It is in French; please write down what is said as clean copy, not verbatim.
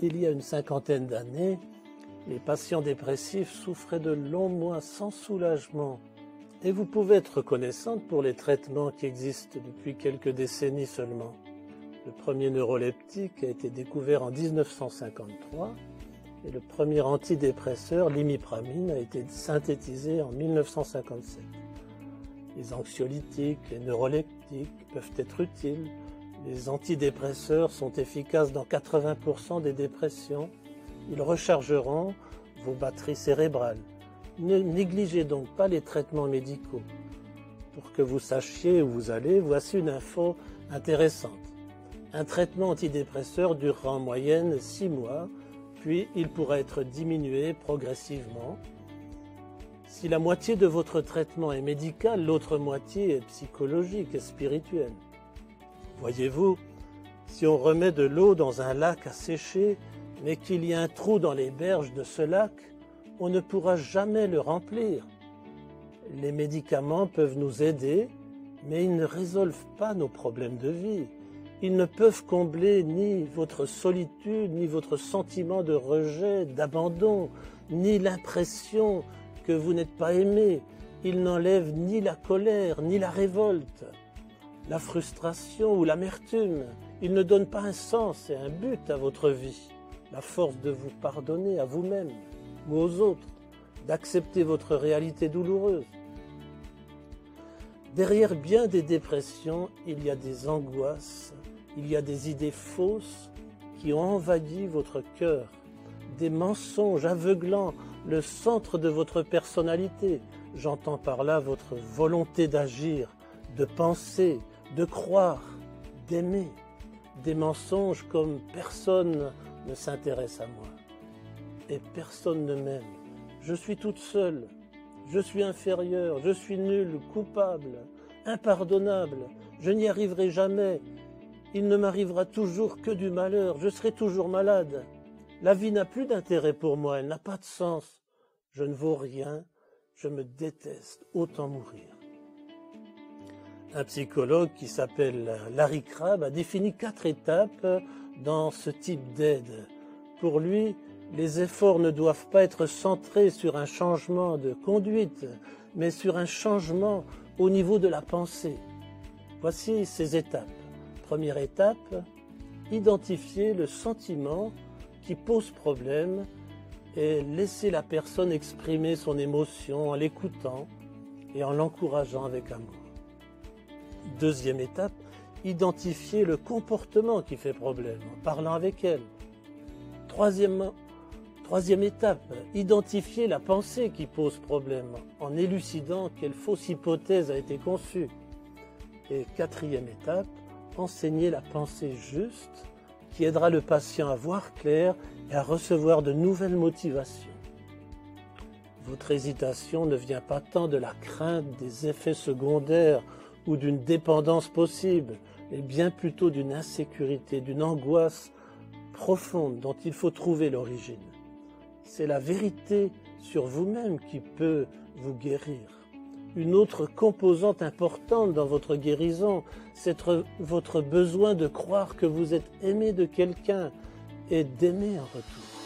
Il y a une cinquantaine d'années, les patients dépressifs souffraient de longs mois sans soulagement. Et vous pouvez être reconnaissante pour les traitements qui existent depuis quelques décennies seulement. Le premier neuroleptique a été découvert en 1953 et le premier antidépresseur, l'imipramine, a été synthétisé en 1957. Les anxiolytiques, les neuroleptiques peuvent être utiles. Les antidépresseurs sont efficaces dans 80% des dépressions. Ils rechargeront vos batteries cérébrales. Ne négligez donc pas les traitements médicaux. Pour que vous sachiez où vous allez, voici une info intéressante. Un traitement antidépresseur durera en moyenne 6 mois, puis il pourra être diminué progressivement. Si la moitié de votre traitement est médical, l'autre moitié est psychologique et spirituelle. Voyez-vous, si on remet de l'eau dans un lac à sécher, mais qu'il y a un trou dans les berges de ce lac, on ne pourra jamais le remplir. Les médicaments peuvent nous aider, mais ils ne résolvent pas nos problèmes de vie. Ils ne peuvent combler ni votre solitude, ni votre sentiment de rejet, d'abandon, ni l'impression que vous n'êtes pas aimé. Ils n'enlèvent ni la colère, ni la révolte, la frustration ou l'amertume. Ils ne donnent pas un sens et un but à votre vie. La force de vous pardonner à vous-même ou aux autres, d'accepter votre réalité douloureuse. Derrière bien des dépressions, il y a des angoisses, il y a des idées fausses qui ont envahi votre cœur, des mensonges aveuglants, le centre de votre personnalité. J'entends par là votre volonté d'agir, de penser, de croire, d'aimer. Des mensonges comme « personne ne s'intéresse à moi » et « personne ne m'aime ». Je suis toute seule, je suis inférieure, je suis nulle, coupable, impardonnable, je n'y arriverai jamais. Il ne m'arrivera toujours que du malheur, je serai toujours malade. La vie n'a plus d'intérêt pour moi, elle n'a pas de sens. Je ne vaux rien, je me déteste, autant mourir. Un psychologue qui s'appelle Larry Crabb a défini 4 étapes dans ce type d'aide. Pour lui, les efforts ne doivent pas être centrés sur un changement de conduite, mais sur un changement au niveau de la pensée. Voici ces étapes. Première étape, identifier le sentiment qui pose problème et laisser la personne exprimer son émotion en l'écoutant et en l'encourageant avec amour. Deuxième étape, identifier le comportement qui fait problème en parlant avec elle. Troisième étape, identifier la pensée qui pose problème en élucidant quelle fausse hypothèse a été conçue. Et quatrième étape, enseigner la pensée juste qui aidera le patient à voir clair et à recevoir de nouvelles motivations. Votre hésitation ne vient pas tant de la crainte des effets secondaires ou d'une dépendance possible, mais bien plutôt d'une insécurité, d'une angoisse profonde dont il faut trouver l'origine. C'est la vérité sur vous-même qui peut vous guérir. Une autre composante importante dans votre guérison, c'est votre besoin de croire que vous êtes aimé de quelqu'un et d'aimer en retour.